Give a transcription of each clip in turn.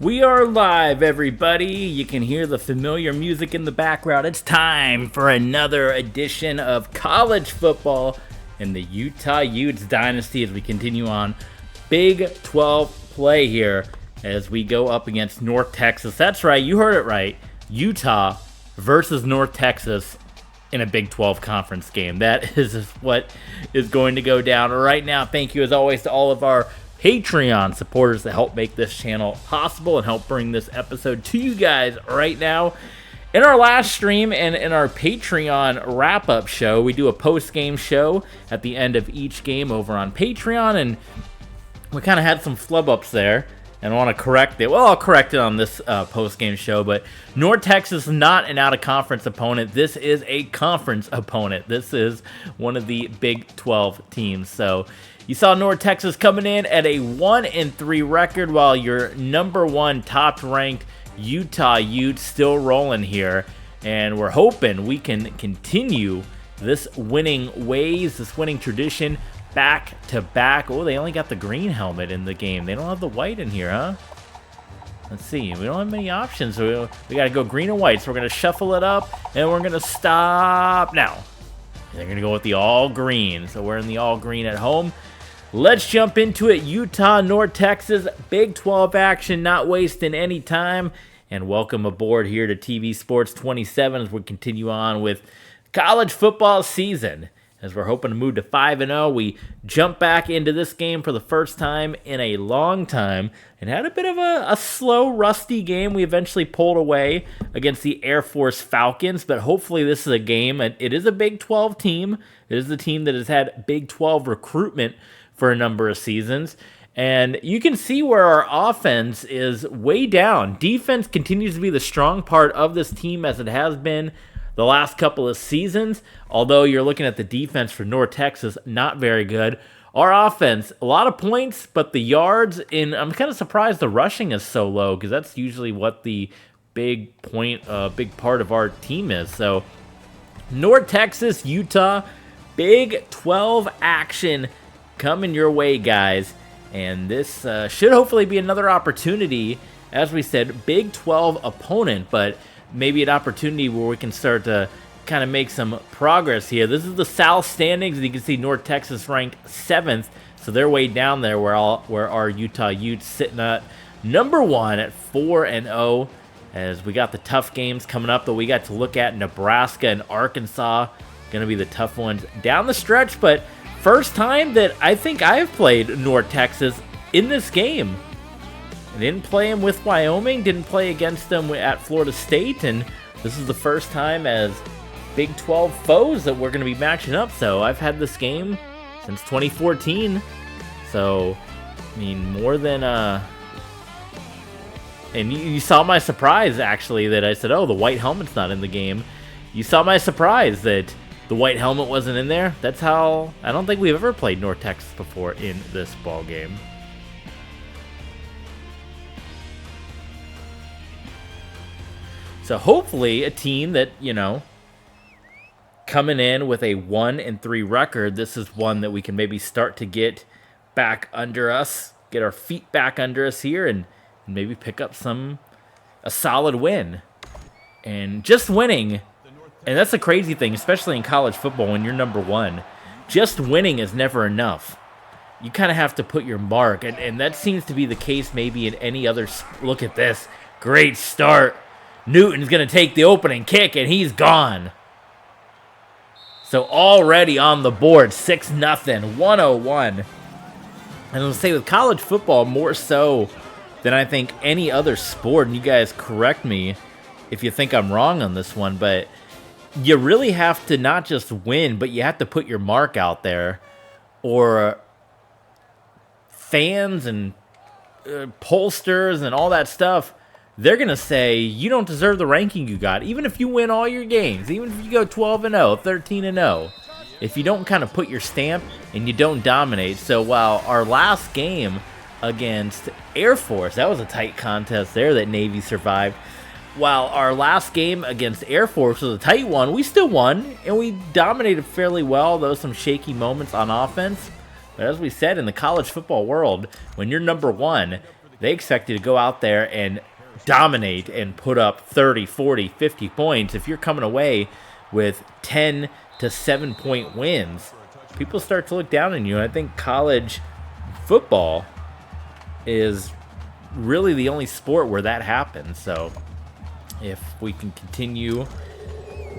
We are live, everybody. You can hear the familiar music in the background. It's time for another edition of college football in the Utah Utes dynasty as we continue on Big 12 play here as we go up against North Texas. That's right, you heard it right. Utah versus North Texas in a Big 12 conference game. That is what is going to go down right now. Thank you, as always, to all of our Patreon supporters that help make this channel possible and help bring this episode to you guys right now. In our last stream and in our Patreon wrap-up show, we do a post-game show at the end of each game over on Patreon, and we kind of had some flub-ups there, and I want to correct it. Well, I'll correct it on this post-game show, but North Texas is not an out-of-conference opponent. This is a conference opponent. This is one of the Big 12 teams, so you saw North Texas coming in at a 1-3 record, while your number one top-ranked Utah Utes still rolling here. And we're hoping we can continue this winning ways, this winning tradition back to back. Oh, they only got the green helmet in the game. They don't have the white in here, huh? Let's see. We don't have many options. So we got to go green and white. So we're going to shuffle it up, and we're going to stop now. They're going to go with the all green. So we're in the all green at home. Let's jump into it. Utah, North Texas, Big 12 action, not wasting any time. And welcome aboard here to TV Sports 27 as we continue on with college football season. As we're hoping to move to 5-0, we jump back into this game for the first time in a long time and had a bit of a slow, rusty game. We eventually pulled away against the Air Force Falcons, but hopefully this is a game. It is a Big 12 team. It is a team that has had Big 12 recruitment for a number of seasons, and you can see where our offense is way down. Defense continues to be the strong part of this team, as it has been the last couple of seasons, although you're looking at the defense for North Texas, not very good. Our offense, a lot of points, but the yards, I'm kind of surprised the rushing is so low, because that's usually what the big part of our team is. So North Texas, Utah, Big 12 action coming your way, guys, and this should hopefully be another opportunity. As we said, Big 12 opponent, but maybe an opportunity where we can start to kind of make some progress here. This is the South standings, and you can see North Texas ranked 7th, so they're way down there where our Utah Utes sitting at number 1 at 4-0, as we got the tough games coming up that we got to look at. Nebraska and Arkansas going to be the tough ones down the stretch, but first time that I think I've played North Texas in this game. I didn't play them with Wyoming, didn't play against them at Florida State, and this is the first time as Big 12 foes that we're going to be matching up. So I've had this game since 2014. So, I mean, more than and you saw my surprise, actually, that I said, oh, the white helmet's not in the game. You saw my surprise that the white helmet wasn't in there. That's how I don't think we've ever played North Texas before in this ball game. So hopefully a team that, coming in with a 1-3 record, this is one that we can maybe start to get back under us, get our feet back under us here, and maybe pick up a solid win. And just winning. And that's the crazy thing, especially in college football when you're number 1. Just winning is never enough. You kind of have to put your mark, and that seems to be the case maybe in any other. Look at this. Great start. Newton's going to take the opening kick, and he's gone. So already on the board, 6-0, 101. And I'll say with college football, more so than I think any other sport, and you guys correct me if you think I'm wrong on this one, but you really have to not just win, but you have to put your mark out there, or fans and pollsters and all that stuff, they're going to say you don't deserve the ranking you got, even if you win all your games, even if you go 12-0, 13-0. If you don't kind of put your stamp and you don't dominate. So while our last game against Air Force, that was a tight contest there that Navy survived. While our last game against Air Force was a tight one, we still won, and we dominated fairly well, though some shaky moments on offense. But as we said, in the college football world, when you're number 1, they expect you to go out there and dominate and put up 30, 40, 50 points. If you're coming away with 10 to 7-point wins, people start to look down on you. And I think college football is really the only sport where that happens. So if we can continue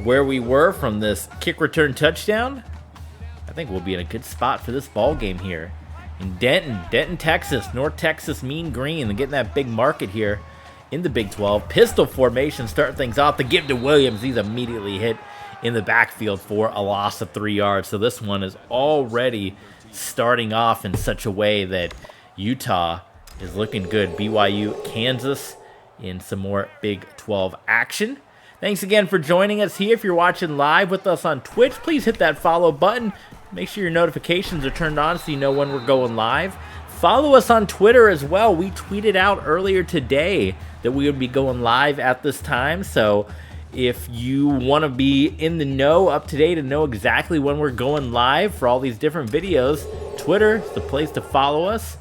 where we were from this kick return touchdown, I think we'll be in a good spot for this ball game here in Denton, Texas. North Texas Mean Green. They're getting that big market here in the Big 12. Pistol formation starting things off. The give to Williams. He's immediately hit in the backfield for a loss of 3 yards. So this one is already starting off in such a way that Utah is looking good. BYU, Kansas in some more Big 12 action. Thanks again for joining us here. If you're watching live with us on Twitch, please hit that follow button. Make sure your notifications are turned on so you know when we're going live. Follow us on Twitter as well. We tweeted out earlier today that we would be going live at this time. So if you want to be in the know, up to date, and know exactly when we're going live for all these different videos, Twitter is the place to follow us.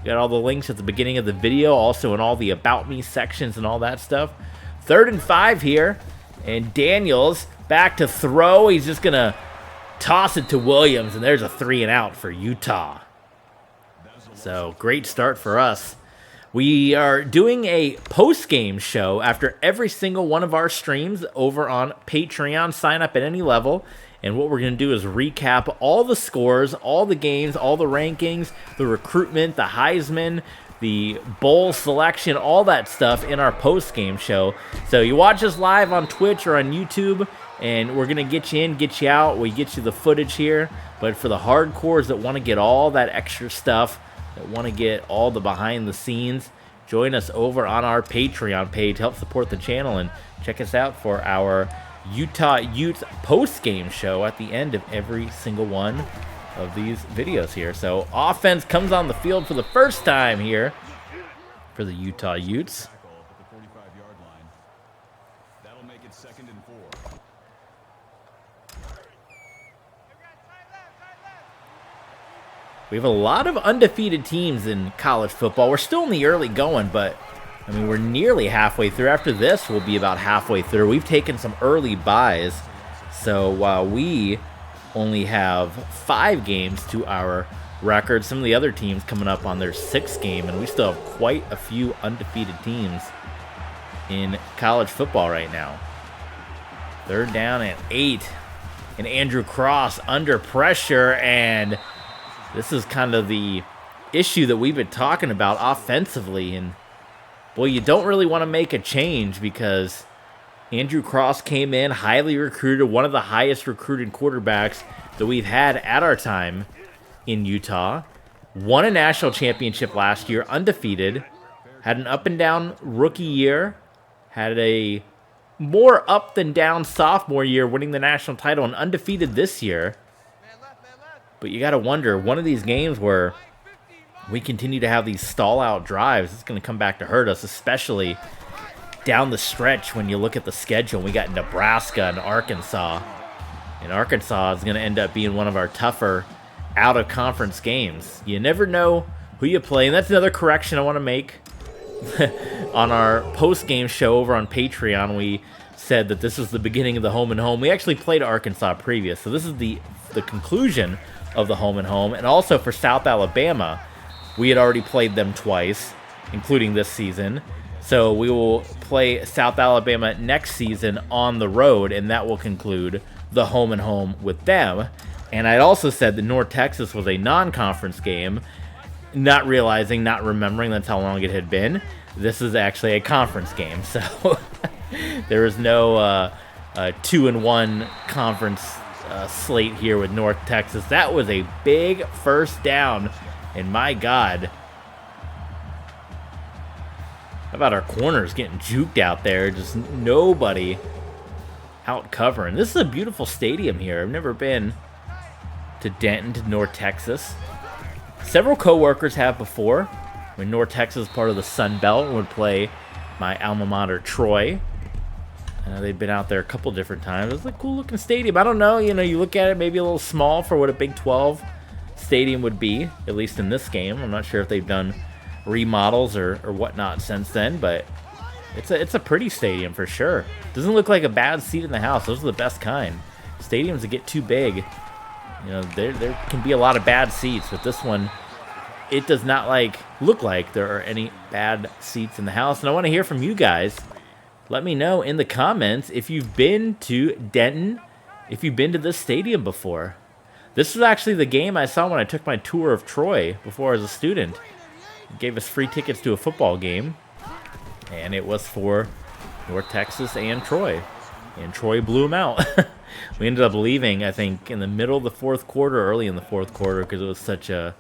Got all the links at the beginning of the video, also in all the About Me sections and all that stuff. 3rd and 5 here, and Daniels back to throw. He's just going to toss it to Williams, and there's a 3 and out for Utah. So great start for us. We are doing a post-game show after every single one of our streams over on Patreon. Sign up at any level. And what we're going to do is recap all the scores, all the games, all the rankings, the recruitment, the Heisman, the bowl selection, all that stuff in our post-game show. So you watch us live on Twitch or on YouTube, and we're going to get you in, get you out. We get you the footage here. But for the hardcores that want to get all that extra stuff, that want to get all the behind the scenes, join us over on our Patreon page. Help support the channel and check us out for our Utah Utes post-game show at the end of every single one of these videos here. So offense comes on the field for the first time here for the Utah Utes. We have a lot of undefeated teams in college football. We're still in the early going, but I mean, we're nearly halfway through. After this, we'll be about halfway through. We've taken some early buys. So while we only have 5 games to our record, some of the other teams coming up on their 6th game, and we still have quite a few undefeated teams in college football right now. 3rd down and 8. And Andrew Cross under pressure, and this is kind of the issue that we've been talking about offensively. And boy, you don't really want to make a change because Andrew Cross came in, highly recruited, one of the highest recruited quarterbacks that we've had at our time in Utah. Won a national championship last year, undefeated. Had an up and down rookie year. Had a more up than down sophomore year, winning the national title, and undefeated this year. But you got to wonder, one of these games where we continue to have these stall-out drives, it's going to come back to hurt us, especially down the stretch when you look at the schedule. We got Nebraska and Arkansas. And Arkansas is going to end up being one of our tougher out-of-conference games. You never know who you play. And that's another correction I want to make. On our post-game show over on Patreon, we said that this was the beginning of the home and home. We actually played Arkansas previous, so this is the conclusion of the home and home. And also for South Alabama, we had already played them twice, including this season. So we will play South Alabama next season on the road, and that will conclude the home and home with them. And I'd also said that North Texas was a non-conference game, not realizing, not remembering that's how long it had been. This is actually a conference game, so there is no 2-1 conference slate here with North Texas. That was a big first down, and my God, how about our corners getting juked out there? Just nobody out covering. This is a beautiful stadium here. I've never been to Denton, to North Texas. Several coworkers have before. When North Texas was part of the Sun Belt, would play my alma mater, Troy. They've been out there a couple different times. It's a cool looking stadium. I don't know, you look at it, maybe a little small for what a Big 12 stadium would be, at least in this game. I'm not sure if they've done remodels or whatnot since then, but it's a pretty stadium for sure. Doesn't look like a bad seat in the house. Those are the best kind. Stadiums that get too big, you know, there can be a lot of bad seats, but this one, it does not look like there are any bad seats in the house. And I want to hear from you guys. Let me know in the comments if you've been to Denton, if you've been to this stadium before. This was actually the game I saw when I took my tour of Troy before as a student. It gave us free tickets to a football game, and it was for North Texas and Troy. And Troy blew them out. We ended up leaving, I think, in the middle of the fourth quarter, early in the fourth quarter, because it was such a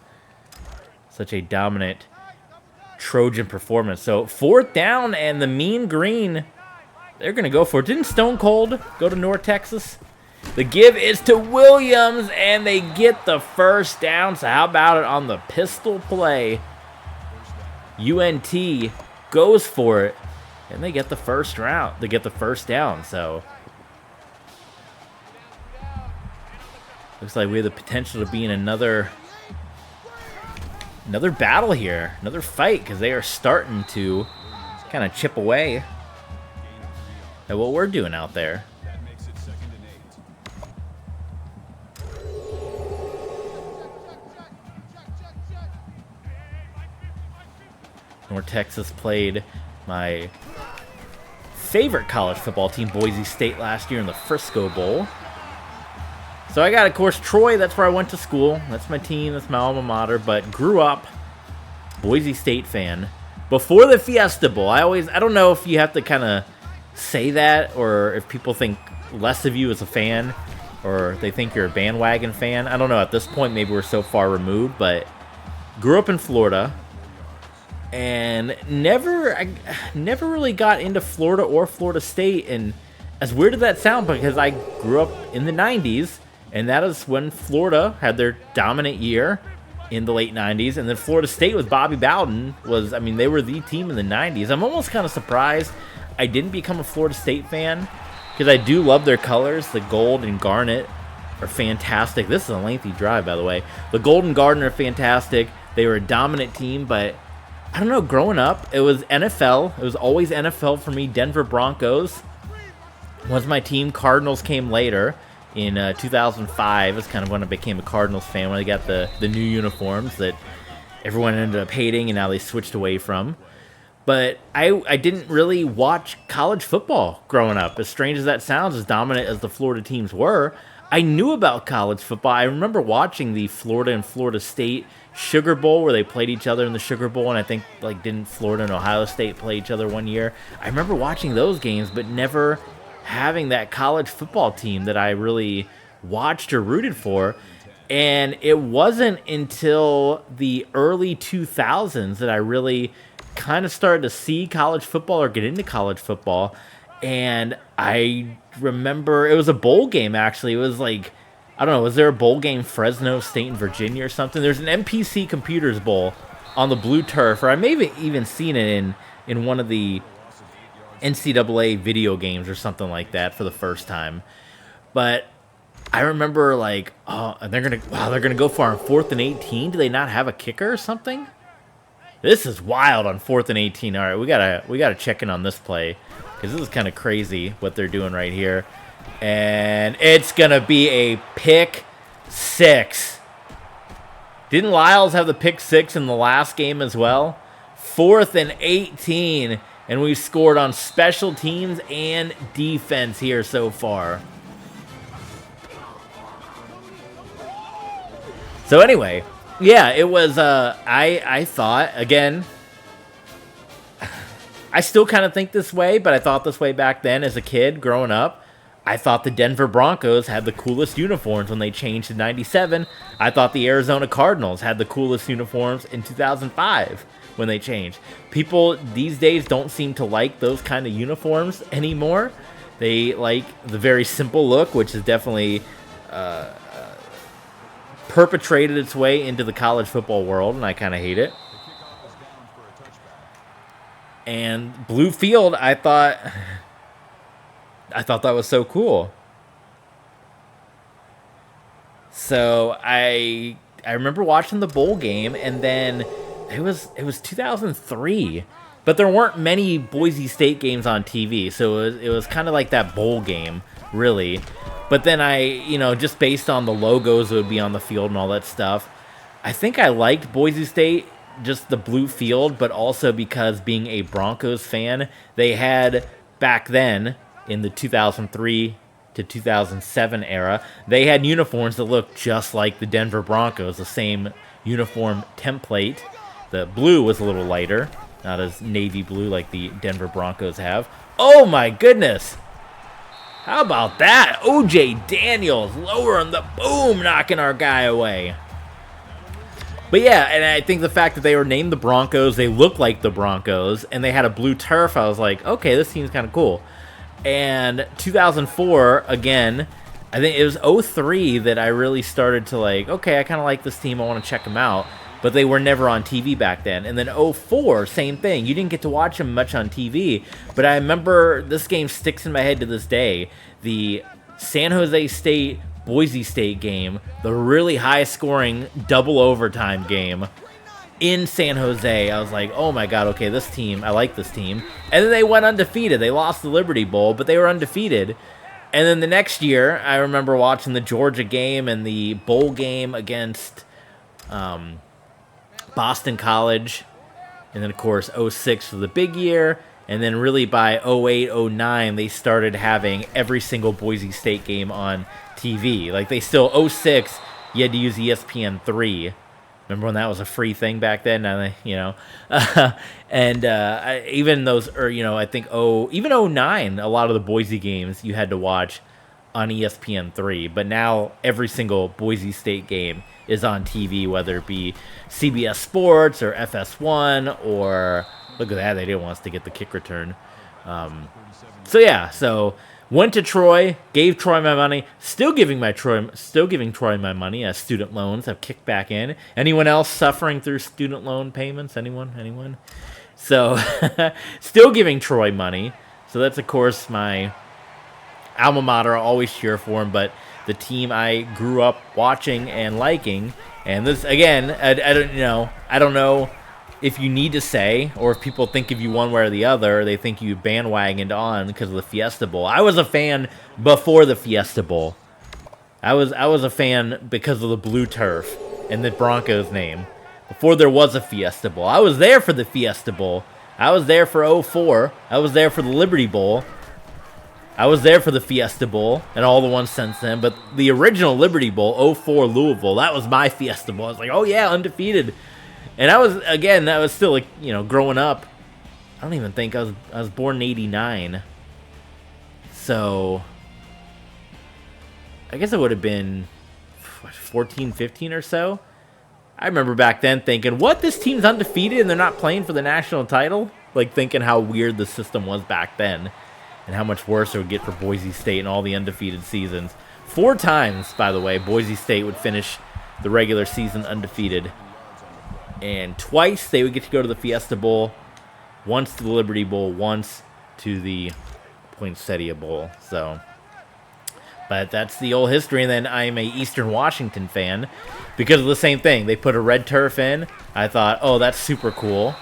dominant Trojan performance. So 4th down, and the Mean Green, they're going to go for it. Didn't Stone Cold go to North Texas? The give is to Williams, and they get the first down. So how about it on the pistol play? UNT goes for it, and they get the first round. They get the first down, so looks like we have the potential to be in another battle here, another fight, because they are starting to kind of chip away at what we're doing out there. North Texas played my favorite college football team, Boise State, last year in the Frisco Bowl. So I got, of course, Troy. That's where I went to school. That's my team. That's my alma mater. But grew up Boise State fan. Before the Fiesta Bowl, I don't know if you have to kind of say that or if people think less of you as a fan or they think you're a bandwagon fan. I don't know. At this point, maybe we're so far removed. But grew up in Florida. And I never really got into Florida or Florida State. And as weird as that sounds, because I grew up in the 90s, and that is when Florida had their dominant year in the late 90s. And then Florida State with Bobby Bowden they were the team in the 90s. I'm almost kind of surprised I didn't become a Florida State fan, because I do love their colors. The gold and garnet are fantastic. This is a lengthy drive, by the way. The gold and garnet are fantastic. They were a dominant team, but I don't know, growing up, it was NFL. It was always NFL for me. Denver Broncos was my team. Cardinals came later in 2005. It's kind of when I became a Cardinals fan, when they got the new uniforms that everyone ended up hating and now they switched away from. But I didn't really watch college football growing up. As strange as that sounds, as dominant as the Florida teams were, I knew about college football. I remember watching the Florida and Florida State Sugar Bowl, where they played each other in the Sugar Bowl, and I think didn't Florida and Ohio State play each other one year? I remember watching those games, but never having that college football team that I really watched or rooted for. And it wasn't until the early 2000s that I really kind of started to see college football or get into college football. And I remember it was a bowl game, actually. It was I don't know, was there a bowl game, Fresno State and Virginia or something? There's an MPC Computers Bowl on the blue turf, or I may have even seen it in one of the NCAA video games or something like that for the first time. But I remember they're gonna go for on 4th and 18. Do they not have a kicker or something? This is wild on 4th and 18. All right, we gotta check in on this play, because this is kind of crazy what they're doing right here. And it's gonna be a pick 6. Didn't Lyles have the pick 6 in the last game as well? 4th and 18. And we've scored on special teams and defense here so far. So anyway, yeah, it was, I thought, again, I still kind of think this way, but I thought this way back then as a kid growing up. I thought the Denver Broncos had the coolest uniforms when they changed to 97. I thought the Arizona Cardinals had the coolest uniforms in 2005 when they changed. People these days don't seem to like those kind of uniforms anymore. They like the very simple look, which is definitely perpetrated its way into the college football world, and I kind of hate it. And blue field, I thought that was so cool. So I remember watching the bowl game, and then It was 2003, but there weren't many Boise State games on TV, so it was kind of like that bowl game, really. But then just based on the logos that would be on the field and all that stuff, I think I liked Boise State, just the blue field, but also because being a Broncos fan, they had back then in the 2003 to 2007 era, they had uniforms that looked just like the Denver Broncos, the same uniform template. The blue was a little lighter, not as navy blue like the Denver Broncos have. Oh my goodness! How about that? O.J. Daniels lowering the boom, knocking our guy away. But yeah, and I think the fact that they were named the Broncos, they look like the Broncos, and they had a blue turf, I was like, okay, this team's kind of cool. And 2004, again, I think it was 03 that I really started to like, okay, I kind of like this team, I want to check them out. But they were never on TV back then. And then 04, same thing. You didn't get to watch them much on TV. But I remember this game sticks in my head to this day. The San Jose State Boise State game, the really high-scoring double overtime game in San Jose. I was like, oh my god, okay, this team, I like this team. And then they went undefeated. They lost the Liberty Bowl, but they were undefeated. And then the next year, I remember watching the Georgia game and the bowl game against Boston College. And then, of course, 06 was the big year. And then really by 08, 09, they started having every single Boise State game on TV. Like, they still, 06, you had to use ESPN3. Remember when that was a free thing back then? Even those, I think, even 09, a lot of the Boise games you had to watch on ESPN3. But now every single Boise State game is on TV, whether it be CBS Sports or FS1 or... Look at that, they didn't want us to get the kick return. So went to Troy, gave Troy my money, still giving Troy my money as student loans have kicked back in. Anyone else suffering through student loan payments? Anyone? So, still giving Troy money. So that's, of course, my alma mater. I always cheer for him, but the team I grew up watching and liking. And this, again, I don't know if you need to say, or if people think of you one way or the other, they think you bandwagoned on because of the Fiesta Bowl. I was a fan before the Fiesta Bowl. I was a fan because of the blue turf and the Broncos name. Before there was a Fiesta Bowl. I was there for the Fiesta Bowl. I was there for 04. I was there for the Liberty Bowl. I was there for the Fiesta Bowl and all the ones since then. But the original Liberty Bowl, 04 Louisville, that was my Fiesta Bowl. I was like, oh yeah, undefeated. And I was still like, growing up. I don't even think I was born in 89. So I guess it would have been 14, 15 or so. I remember back then thinking, what, this team's undefeated and they're not playing for the national title? Like, thinking how weird the system was back then and how much worse it would get for Boise State and all the undefeated seasons. 4 times, by the way, Boise State would finish the regular season undefeated. And twice they would get to go to the Fiesta Bowl, once to the Liberty Bowl, once to the Poinsettia Bowl. But that's the old history. And then I'm a Eastern Washington fan because of the same thing. They put a red turf in. I thought, oh, that's super cool.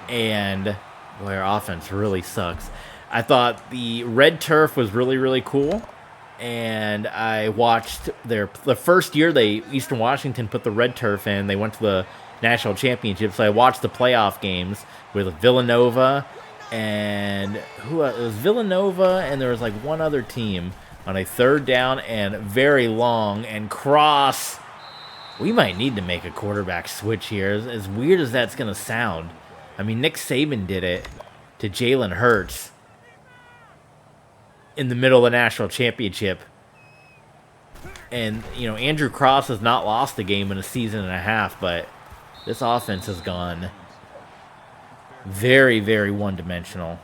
And boy, our offense really sucks. I thought the red turf was really, really cool. And I watched the first year Eastern Washington put the red turf in. They went to the national championship. So I watched the playoff games with Villanova and it was Villanova, and there was like one other team on a 3rd down and very long and cross. We might need to make a quarterback switch here. As weird as that's going to sound. I mean, Nick Saban did it to Jalen Hurts in the middle of the national championship. And, Andrew Cross has not lost a game in a season and a half, but this offense has gone very, very one-dimensional.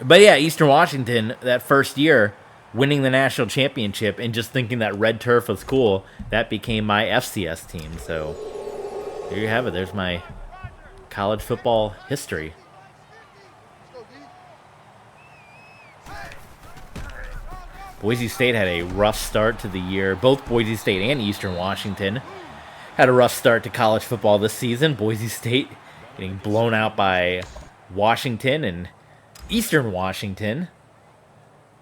But yeah, Eastern Washington, that first year, winning the national championship and just thinking that red turf was cool, that became my FCS team. So there you have it. There's my college football history. Boise State had a rough start to the year. Both Boise State and Eastern Washington Had a rough start to college football this season. Boise State getting blown out by Washington and Eastern Washington.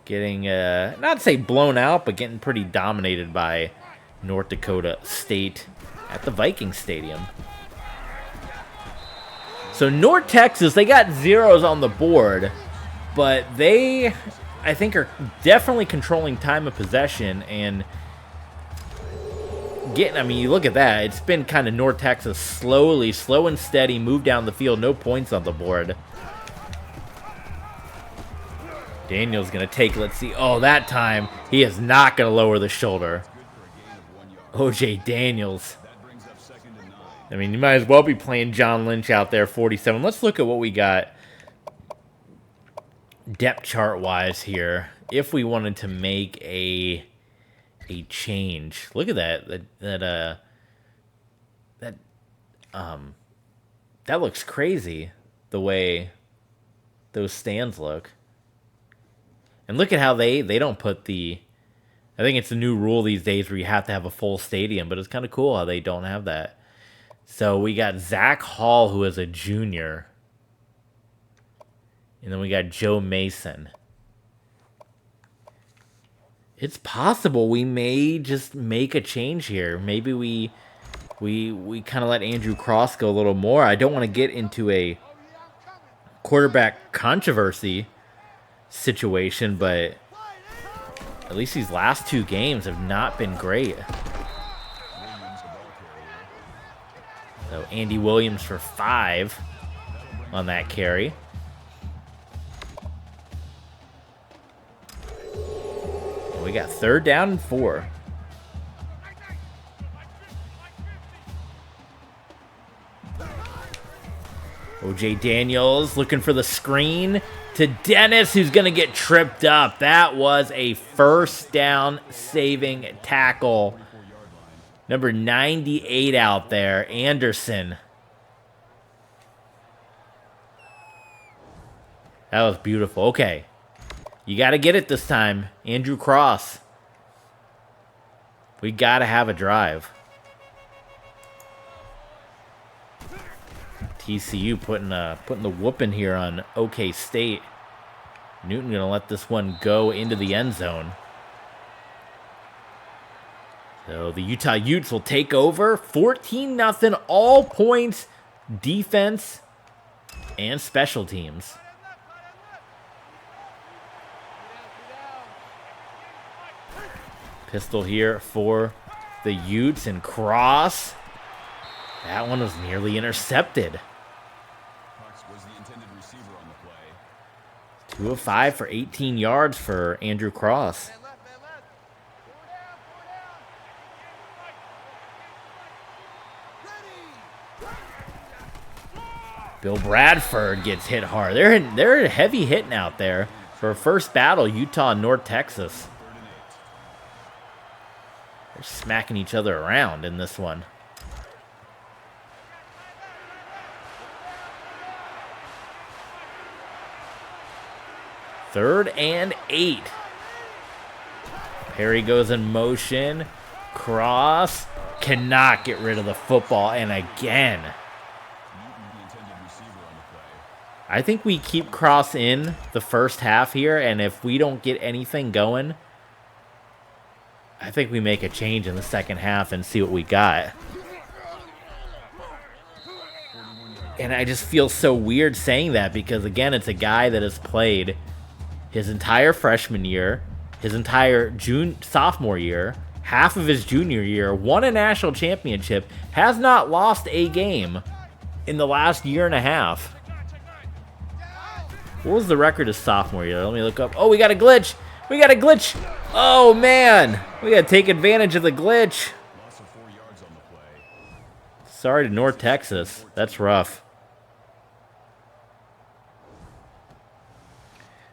Getting, not to say blown out, but getting pretty dominated by North Dakota State at the Viking Stadium. So North Texas, they got zeros on the board, but they, I think, are definitely controlling time of possession and getting, I mean, you look at that. It's been kind of North Texas slow and steady, move down the field, no points on the board. Daniels going to take, let's see. Oh, that time, he is not going to lower the shoulder. O.J. Daniels. I mean, you might as well be playing John Lynch out there, 47. Let's look at what we got depth chart-wise here. If we wanted to make a change. Look at that. That looks crazy, the way those stands look. And look at how they don't put the... I think it's a new rule these days where you have to have a full stadium, but it's kind of cool how they don't have that. So we got Zach Hall, who is a junior. And then we got Joe Mason. It's possible we may just make a change here. Maybe we kind of let Andrew Cross go a little more. I don't want to get into a quarterback controversy situation, but at least these last two games have not been great. So Andy Williams for 5 on that carry. And we got 3rd down and 4. O.J. Daniels looking for the screen to Dennis, who's going to get tripped up. That was a first down saving tackle. Number 98 out there, Anderson. That was beautiful. Okay. You got to get it this time, Andrew Cross. We got to have a drive. TCU putting the whooping here on OK State. Newton going to let this one go into the end zone. So the Utah Utes will take over 14-0, all points, defense, and special teams. Pistol here for the Utes and Cross. That one was nearly intercepted. 2 of 5 for 18 yards for Andrew Cross. Bill Bradford gets hit hard. They're heavy hitting out there for a first battle, Utah and North Texas. They're smacking each other around in this one. Third and 8. Perry goes in motion. Cross cannot get rid of the football. And again, I think we keep Cross in the first half here. And if we don't get anything going, I think we make a change in the second half and see what we got. And I just feel so weird saying that because, again, it's a guy that has played his entire freshman year, his entire sophomore year, half of his junior year, won a national championship, has not lost a game in the last year and a half. What was the record his sophomore year? Let me look up. Oh, we got a glitch. We got a glitch. Oh, man. We got to take advantage of the glitch. Sorry to North Texas. That's rough.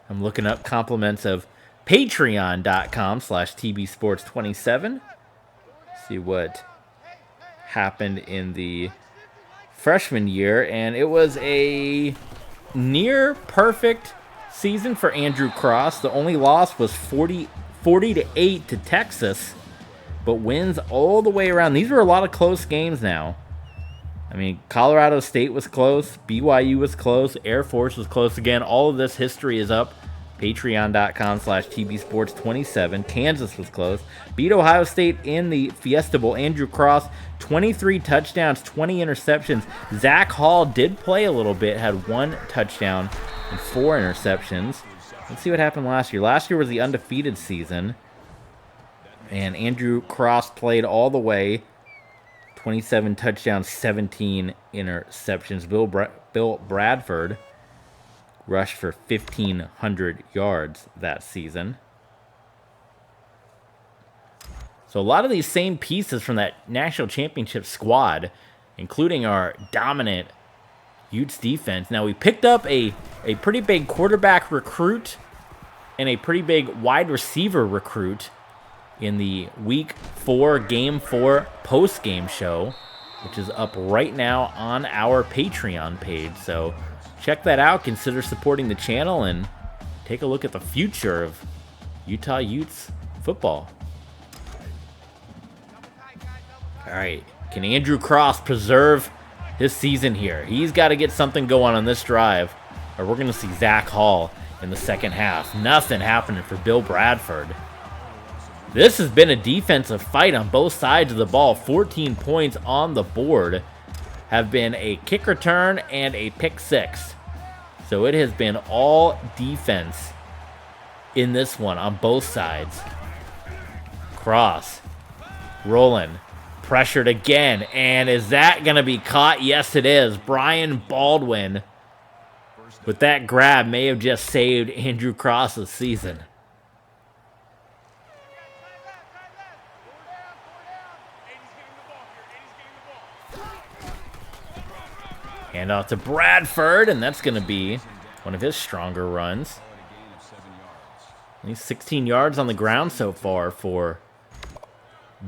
I'm looking up compliments of patreon.com/tbsports27. See what happened in the freshman year. And it was a near perfect season for Andrew Cross. The only loss was 40-8 to Texas. but wins all the way around. These were a lot of close games now. I mean, Colorado State was close. BYU was close. Air Force was close again. All of this history is up. Patreon.com/TBSports27. Kansas was close. Beat Ohio State in the Fiesta Bowl. Andrew Cross, 23 touchdowns, 20 interceptions. Zach Hall did play a little bit, had 1 touchdown and 4 interceptions. Let's see what happened last year. Last year was the undefeated season, and Andrew Cross played all the way. 27 touchdowns, 17 interceptions. Bill Bradford rushed for 1,500 yards that season. So a lot of these same pieces from that national championship squad, including our dominant Utes defense. Now, we picked up a pretty big quarterback recruit and a pretty big wide receiver recruit in the Week 4, Game 4 post-game show, which is up right now on our Patreon page. So check that out. Consider supporting the channel and take a look at the future of Utah Utes football. All right, can Andrew Cross preserve his season here? He's got to get something going on this drive, or we're going to see Zach Hall in the second half. Nothing happening for Bill Bradford. This has been a defensive fight on both sides of the ball. 14 points on the board have been a kick return and a pick six. So it has been all defense in this one on both sides. Cross, rolling, pressured again. And is that going to be caught? Yes, it is. Brian Baldwin with that grab may have just saved Andrew Cross's season. Hand off to Bradford, and that's going to be one of his stronger runs. He's 16 yards on the ground so far for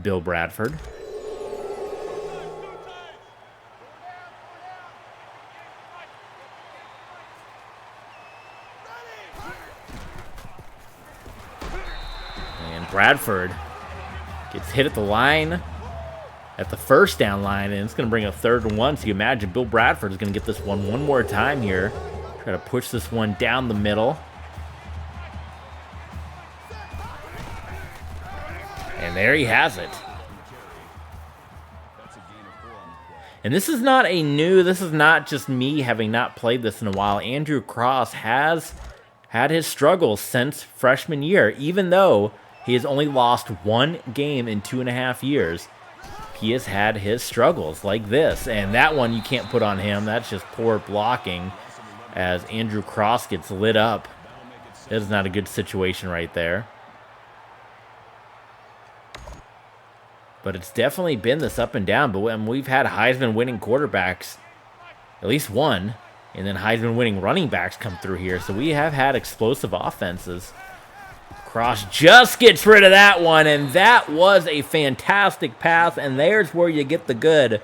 Bill Bradford. And Bradford gets hit at the line, at the first down line, and it's going to bring a 3rd and 1. So you imagine Bill Bradford is going to get this one more time here. Try to push this one down the middle. And there he has it. And this is not this is not just me having not played this in a while. Andrew Cross has had his struggles since freshman year, even though he has only lost 1 game in 2.5 years. He has had his struggles like this, and that one you can't put on him. That's just poor blocking as Andrew Cross gets lit up. That is not a good situation right there. But it's definitely been this up and down. But when we've had Heisman winning quarterbacks, at least one, and then Heisman winning running backs come through here. So we have had explosive offenses. Cross just gets rid of that one, and that was a fantastic pass, and there's where you get the good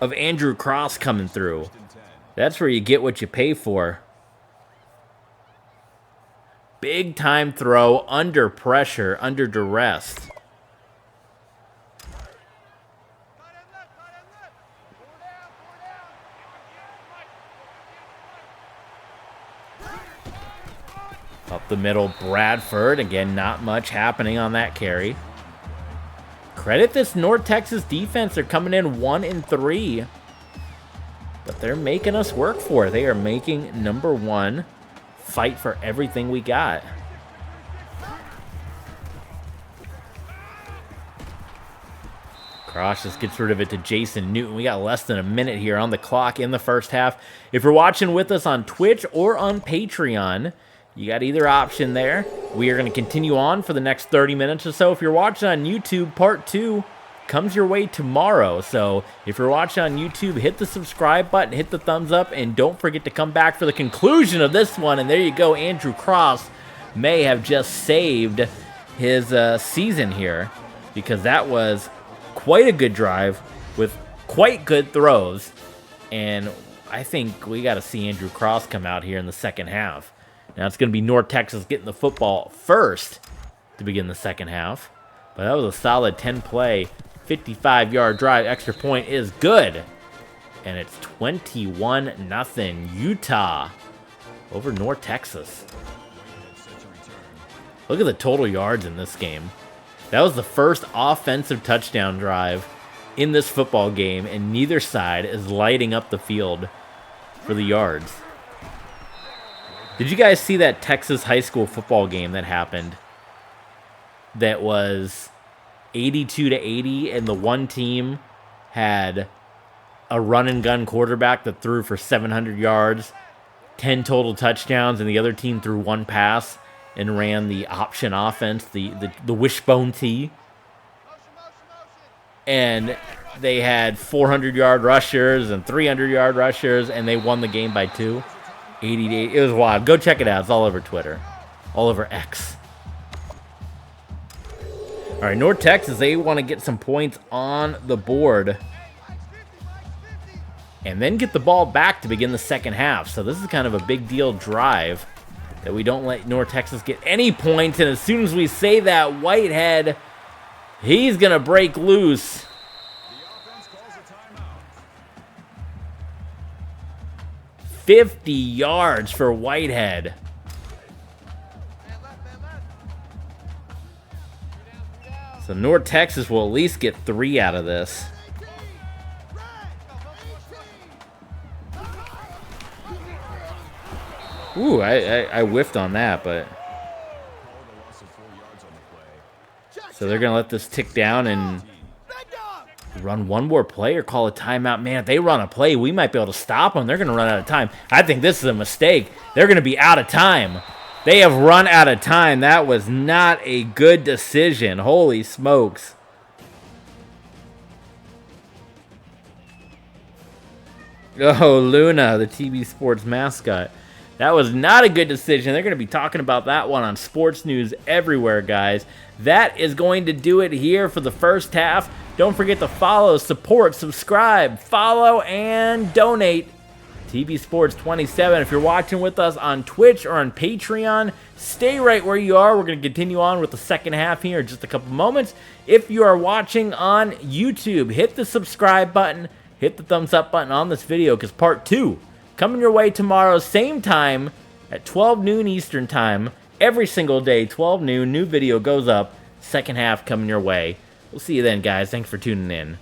of Andrew Cross coming through. That's where you get what you pay for. Big time throw, under pressure, under duress. Up the middle, Bradford. Again, not much happening on that carry. Credit this North Texas defense. They're coming in 1-3. But they're making us work for it. They are making number 1 fight for everything we got. Cross just gets rid of it to Jason Newton. We got less than a minute here on the clock in the first half. If you're watching with us on Twitch or on Patreon, you got either option there. We are going to continue on for the next 30 minutes or so. If you're watching on YouTube, part 2 comes your way tomorrow. So if you're watching on YouTube, hit the subscribe button, hit the thumbs up, and don't forget to come back for the conclusion of this one. And there you go. Andrew Cross may have just saved his season here, because that was quite a good drive with quite good throws. And I think we got to see Andrew Cross come out here in the second half. Now it's going to be North Texas getting the football first to begin the second half. But that was a solid 10-play, 55-yard drive. Extra point is good. And it's 21-0 Utah over North Texas. Look at the total yards in this game. That was the first offensive touchdown drive in this football game, and neither side is lighting up the field for the yards. Did you guys see that Texas high school football game that happened? That was 82-80, and the one team had a run-and-gun quarterback that threw for 700 yards, 10 total touchdowns, and the other team threw one pass and ran the option offense, the wishbone tee. And they had 400-yard rushers and 300-yard rushers, and they won the game by 2. 80-8. It was wild. Go check it out. It's all over Twitter. All over X. All right, North Texas, they want to get some points on the board and then get the ball back to begin the second half. So this is kind of a big deal drive that we don't let North Texas get any points. And as soon as we say that, Whitehead, he's going to break loose. "50 yards for Whitehead. So North Texas will at least get 3 out of this. Ooh, I whiffed on that, but... So they're going to let this tick down and run one more play or call a timeout. Man, if they run a play, we might be able to stop them. They're going to run out of time. I think this is a mistake. They're going to be out of time. They have run out of time. That was not a good decision. Holy smokes. Oh, Luna, the TB Sports mascot. That was not a good decision. They're going to be talking about that one on sports news everywhere, guys. That is going to do it here for the first half. Don't forget to follow, support, subscribe, follow, and donate. TB Sports 27. If you're watching with us on Twitch or on Patreon, stay right where you are. We're going to continue on with the second half here in just a couple moments. If you are watching on YouTube, hit the subscribe button, hit the thumbs up button on this video, because part 2 coming your way tomorrow, same time at 12 noon Eastern time. Every single day, 12 noon, new video goes up. Second half coming your way. We'll see you then, guys. Thanks for tuning in.